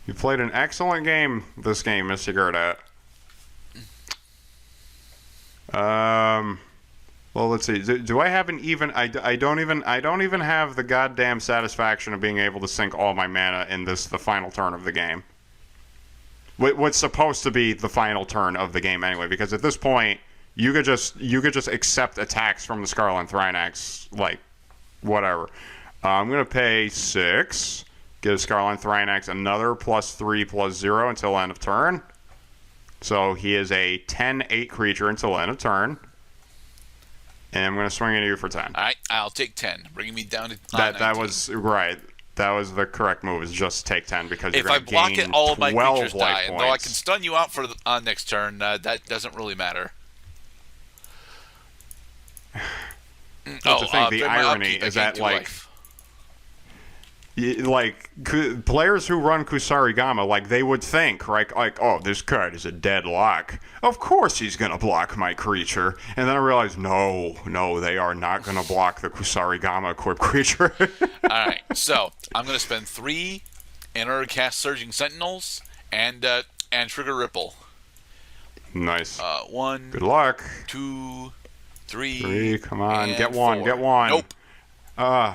You played an excellent game this game, Mr. Gerdat. Well, let's see. Do I have an even? I don't even have the goddamn satisfaction of being able to sink all my mana in the final turn of the game. What's supposed to be the final turn of the game anyway? Because at this point, you could just accept attacks from the Scarlet Thrinax, like whatever. I'm gonna pay 6. Give Scarlet Thrinax another +3/+0 until end of turn. So he is a 10/8 creature until end of turn. And I'm going to swing into you for 10. All right, I'll take 10, bringing me down to that was right. That was the correct move. Is just take 10 because if you're I going to block gain it, all of my 12 creatures life die. points. And though I can stun you out for next turn, that doesn't really matter. The irony is that players who run Kusarigama, they would think, right? Like, oh, this card is a deadlock. Of course he's going to block my creature. And then I realized, no, they are not going to block the Kusarigama equipped creature. All right, so I'm going to spend 3 in order to cast Surging Sentinels and trigger Ripple. Nice. 1. Good luck. 2, 3. Come on, and get one. 4. Get one. Nope.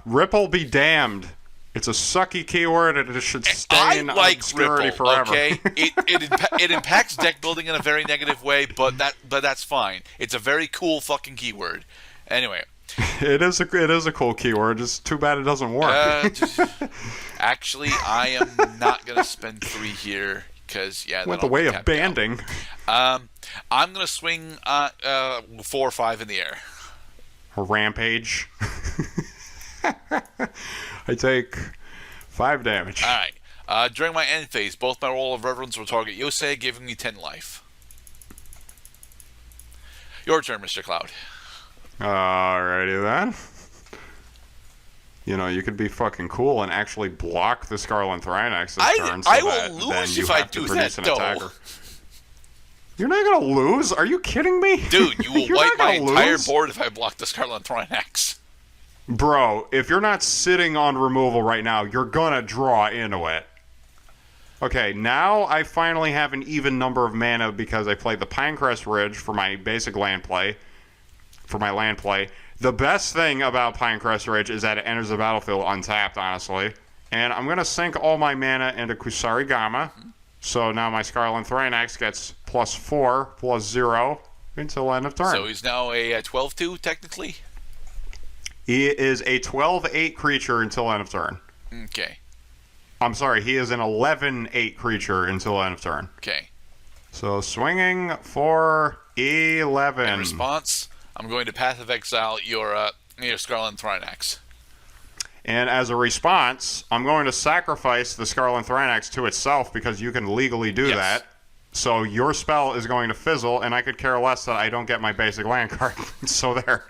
Ripple be damned. It's a sucky keyword, and it should stay in obscurity Ripple, forever. Okay, it impacts deck building in a very negative way, but that's fine. It's a very cool fucking keyword. Anyway, it is a cool keyword. It's too bad it doesn't work. Actually, I am not gonna spend 3 here because went the way of banding. I'm gonna swing 4 or 5 in the air. A rampage. I take 5 damage. All right. During my end phase, both my Roll of Reverence will target Yosei, giving me 10 life. Your turn, Mr. Cloud. Alrighty then. You could be fucking cool and actually block the Scarlet Thrinax this turn. I will lose if I do that, though. Attacker. You're not gonna lose? Are you kidding me? Dude, you will wipe my entire board if I block the Scarlet Thrinax. Bro, if you're not sitting on removal right now, you're gonna draw into it. Okay, now I finally have an even number of mana because I played the Pinecrest Ridge for my basic land play. The best thing about Pinecrest Ridge is that it enters the battlefield untapped, honestly. And I'm gonna sink all my mana into Kusarigama. So now my Scarlet Thrinax gets +4/+0 until end of turn. So he's now a 12/2, technically? He is a 12/8 creature until end of turn. Okay. I'm sorry, he is an 11/8 creature until end of turn. Okay. So swinging for 11. In response, I'm going to Path of Exile your Scarlet Thrinax. And as a response, I'm going to sacrifice the Scarlet Thrinax to itself because you can legally do that. So your spell is going to fizzle, and I could care less that I don't get my basic land card. So there.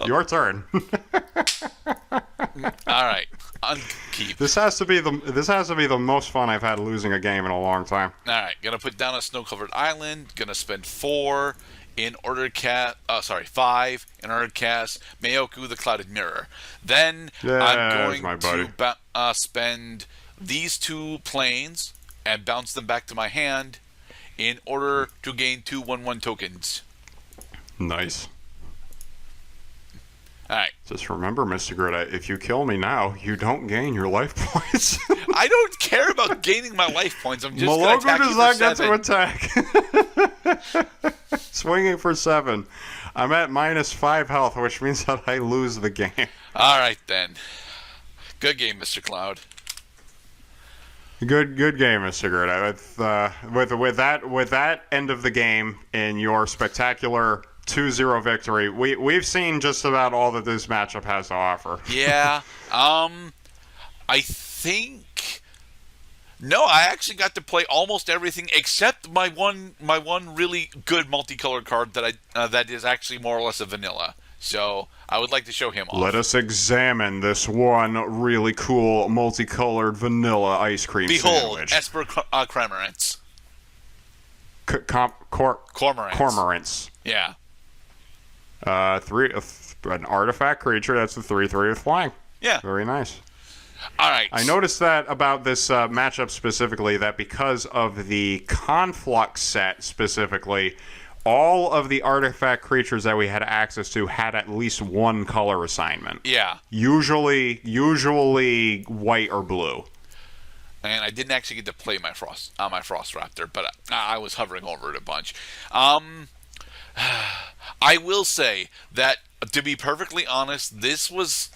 Your turn. All right. Unkeep. This has to be the most fun I've had losing a game in a long time. All right. Gonna put down a snow-covered island. Gonna spend 4 in order to cast. 5 in order to cast Meioku, the Clouded Mirror. Then I'm going to spend these 2 planes and bounce them back to my hand in order to gain 2 1/1 tokens. Nice. All right. Just remember, Mr. Gerdat, if you kill me now, you don't gain your life points. I don't care about gaining my life points. I'm just Malogu going to attack does not get to attack. Swinging for 7. I'm at -5 health, which means that I lose the game. All right, then. Good game, Mr. Cloud. Good game, Mr. Gerdat. With that end of the game in your spectacular 2-0 victory, we've seen just about all that this matchup has to offer. Yeah. I think... No, I actually got to play almost everything except my one really good multicolored card that is actually more or less a vanilla. So I would like to show him off. Let us examine this one really cool multicolored vanilla ice cream sandwich. Behold, Esper Cormorants. Cormorants. Yeah. 3 an artifact creature. That's a 3/3 with flying. Yeah. Very nice. All right. I noticed that about this matchup specifically, that because of the Conflux set specifically, all of the artifact creatures that we had access to had at least one color assignment. Yeah. Usually white or blue. And I didn't actually get to play my Frost Raptor, but I was hovering over it a bunch. I will say that, to be perfectly honest, this was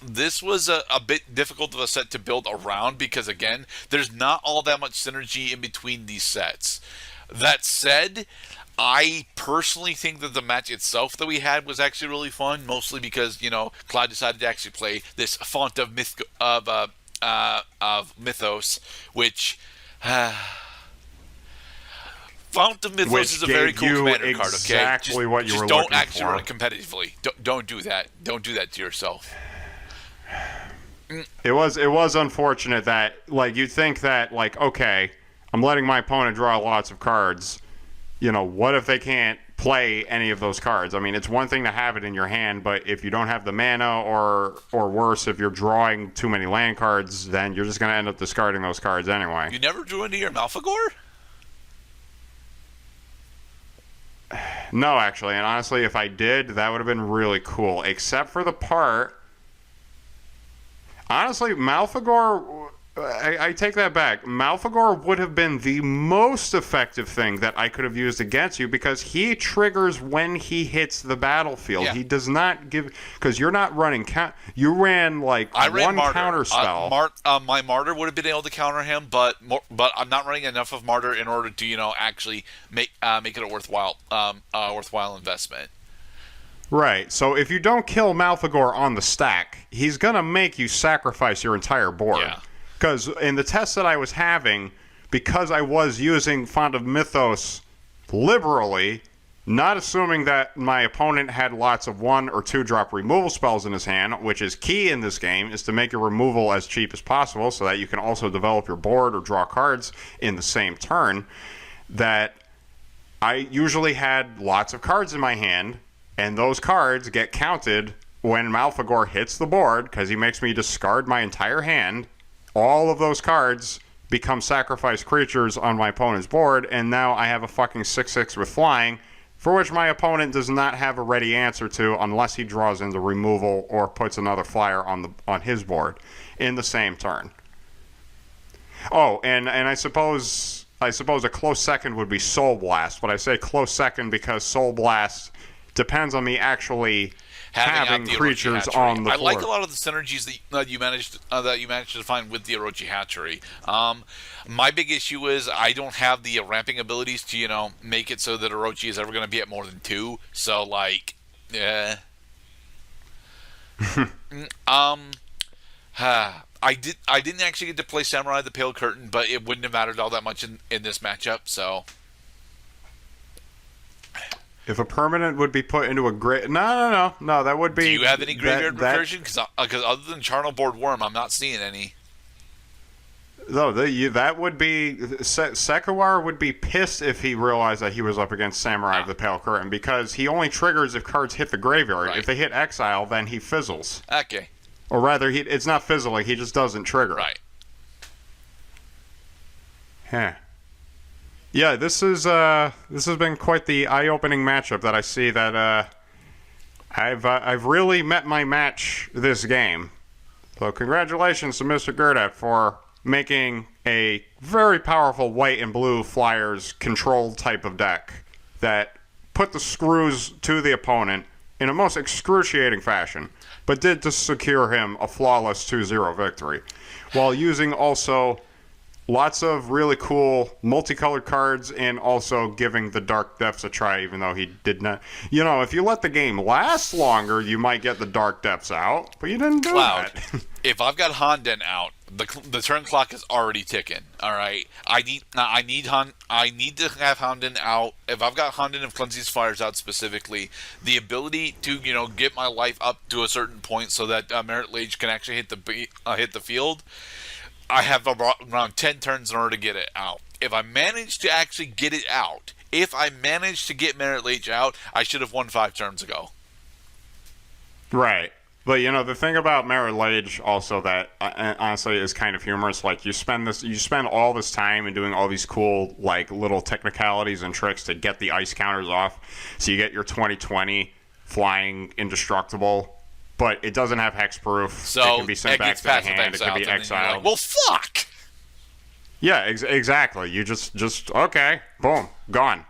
a bit difficult of a set to build around because, again, there's not all that much synergy in between these sets. That said, I personally think that the match itself that we had was actually really fun, mostly because, Cloud decided to actually play this Font of Mythos, which... Fount of Mythos is a very cool commander card, okay? Exactly what you were looking for. Just don't actually run it competitively. Don't do that. Don't do that to yourself. It was unfortunate that, like, you'd think that, like, okay, I'm letting my opponent draw lots of cards. What if they can't play any of those cards? I mean, it's one thing to have it in your hand, but if you don't have the mana, or worse, if you're drawing too many land cards, then you're just going to end up discarding those cards anyway. You never drew into your Malphagor? No, actually, and honestly, if I did, that would have been really cool. Except for the part... Honestly, Malphagor... I take that back. Malphagor would have been the most effective thing that I could have used against you because he triggers when he hits the battlefield. Yeah. He does not give... Because you're not running... You ran, like, one counter spell. My Martyr would have been able to counter him, but I'm not running enough of Martyr in order to, actually make it a worthwhile investment. Right. So if you don't kill Malphagor on the stack, he's going to make you sacrifice your entire board. Yeah. Because in the test that I was having, because I was using Font of Mythos liberally, not assuming that my opponent had lots of 1 or 2 drop removal spells in his hand, which is key in this game, is to make your removal as cheap as possible so that you can also develop your board or draw cards in the same turn, that I usually had lots of cards in my hand, and those cards get counted when Malphagor hits the board because he makes me discard my entire hand. All of those cards become sacrifice creatures on my opponent's board, and now I have a fucking 6/6 with flying, for which my opponent does not have a ready answer to unless he draws into removal or puts another flyer on his board in the same turn. Oh, and I suppose a close second would be Soul Blast, but I say close second because Soul Blast depends on me actually having creatures on the board. I like a lot of the synergies that you managed to find with the Orochi Hatchery. My big issue is I don't have the ramping abilities to make it so that Orochi is ever going to be at more than 2. So I didn't actually get to play Samurai the Pale Curtain, but it wouldn't have mattered all that much in this matchup. So. If a permanent would be put into a no, that would be... Do you have any graveyard recursion? Because other than Charnel Board Worm, I'm not seeing any. No, that would be... Sekawar would be pissed if he realized that he was up against Samurai of the Pale Curtain, because he only triggers if cards hit the graveyard. Right. If they hit Exile, then he fizzles. Okay. Or rather, it's not fizzling, he just doesn't trigger. Right. Huh. Yeah, this has been quite the eye-opening matchup that I see that I've really met my match this game. So congratulations to Mr. Gerdat for making a very powerful white and blue flyers controlled type of deck that put the screws to the opponent in a most excruciating fashion, but did to secure him a flawless 2-0 victory, while using also lots of really cool multicolored cards and also giving the Dark Depths a try, even though he did not... if you let the game last longer, you might get the Dark Depths out, but you didn't do that. If I've got Honden out, the turn clock is already ticking. All right, I need to have Honden out. If I've got Honden of Cleansing Fires out specifically, the ability to get my life up to a certain point so that Merit Lage can actually hit the field. I have around 10 turns in order to get it out. If I manage to actually get it out, if I manage to get Merit Lage out, I should have won 5 turns ago. Right. But the thing about Merit Lage also that honestly is kind of humorous. Like you spend all this time and doing all these cool like little technicalities and tricks to get the ice counters off. So you get your 2020 flying indestructible, but it doesn't have hexproof. So it can be sent back to the hand. It can be exiled. Like, well, fuck. Yeah, exactly. You just okay, boom, gone.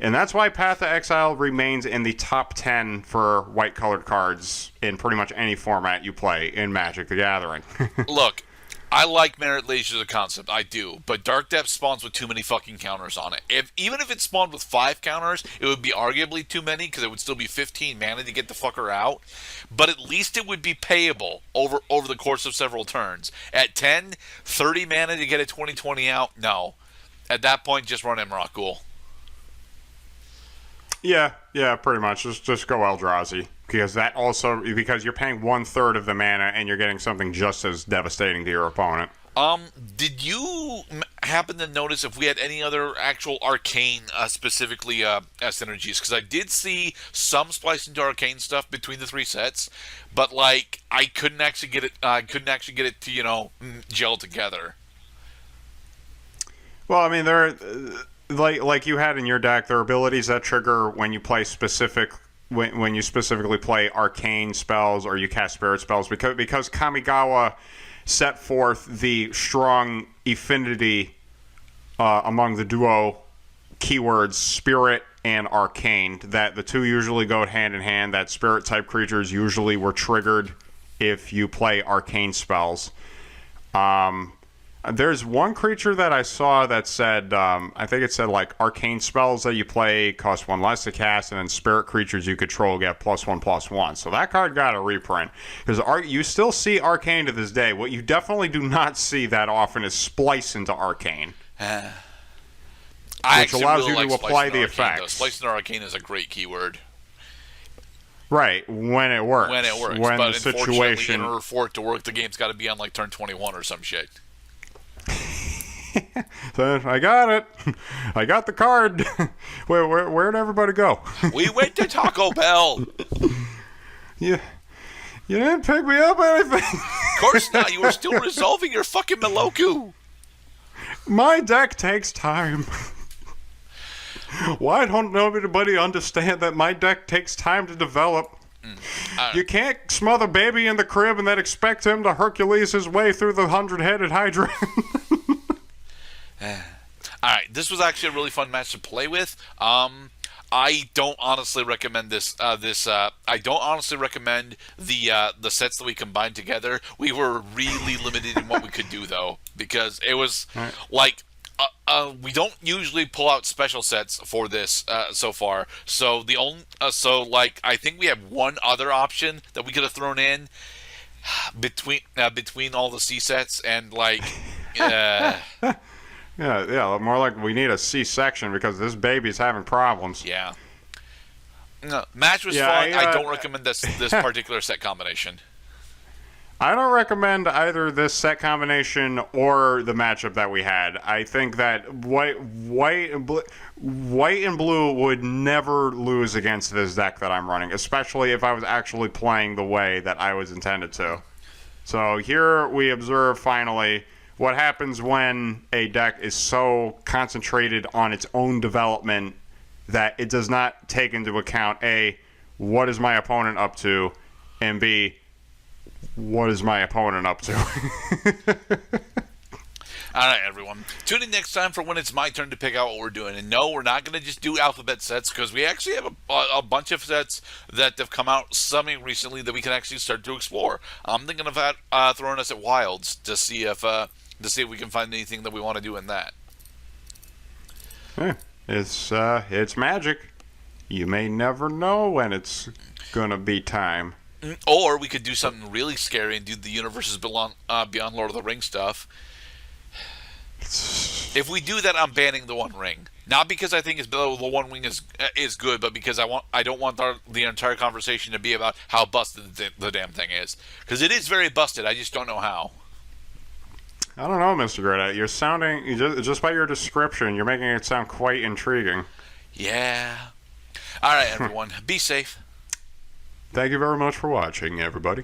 And that's why Path to Exile remains in the top 10 for white-colored cards in pretty much any format you play in Magic the Gathering. Look, I like Merit Lage as a concept, I do, but Dark Depths spawns with too many fucking counters on it. Even if it spawned with 5 counters, it would be arguably too many, because it would still be 15 mana to get the fucker out, but at least it would be payable over the course of several turns. At 10, 30 mana to get a 2020 out? No. At that point, just run Emrakul. Yeah, pretty much. Just go Eldrazi. Because you're paying 1/3 of the mana and you're getting something just as devastating to your opponent. Did you happen to notice if we had any other actual arcane, specifically synergies? Because I did see some splice into arcane stuff between the 3 sets, but like I couldn't actually get it to gel together. Well, I mean there. Like you had in your deck, there are abilities that trigger when you play when you specifically play arcane spells or you cast spirit spells because Kamigawa set forth the strong affinity among the duo keywords spirit and arcane, that the two usually go hand in hand, that spirit type creatures usually were triggered if you play arcane spells. There's one creature that I saw that said, I think it said like arcane spells that you play cost 1 less to cast, and then spirit creatures you control get +1/+1. So that card got a reprint. Because you still see arcane to this day. What you definitely do not see that often is splice into arcane. Which allows you to apply the effects. Splice into arcane is a great keyword. Right, when it works. When but the situation, in order for it to work, the game's got to be on like turn 21 or some shit. So I got it. I got the card. Where'd everybody go? We went to Taco Bell. You didn't pick me up anything. Of course not. You were still resolving your fucking Meloku. My deck takes time. Why don't nobody understand that my deck takes time to develop? You can't smother baby in the crib and then expect him to Hercules his way through the 100-headed Hydra. Alright, this was actually a really fun match to play with. I don't honestly recommend this. I don't honestly recommend the sets that we combined together. We were really limited in what we could do, though, because it was like we don't usually pull out special sets for this so far. So I think we have one other option that we could have thrown in between all the C sets and like. Yeah, more like we need a C-section because this baby's having problems. Yeah. No, match was fun. I don't recommend this particular set combination. I don't recommend either this set combination or the matchup that we had. I think that white and blue would never lose against this deck that I'm running, especially if I was actually playing the way that I was intended to. So here we observe finally what happens when a deck is so concentrated on its own development that it does not take into account A, what is my opponent up to, and B, what is my opponent up to? All right, everyone. Tune in next time for when it's my turn to pick out what we're doing. And no, we're not going to just do alphabet sets because we actually have a bunch of sets that have come out something recently that we can actually start to explore. I'm thinking of throwing us at Wilds to see if we can find anything that we want to do in that. It's magic. You may never know when it's gonna be time. Or we could do something really scary and do the universes beyond Lord of the Rings stuff. If we do that, I'm banning the One Ring. Not because I think the One Ring is good, but because I don't want the entire conversation to be about how busted the damn thing is. Because it is very busted. I just don't know how. I don't know, Mr. Gerdat. You're sounding, just by your description, you're making it sound quite intriguing. Yeah. All right, everyone. Be safe. Thank you very much for watching, everybody.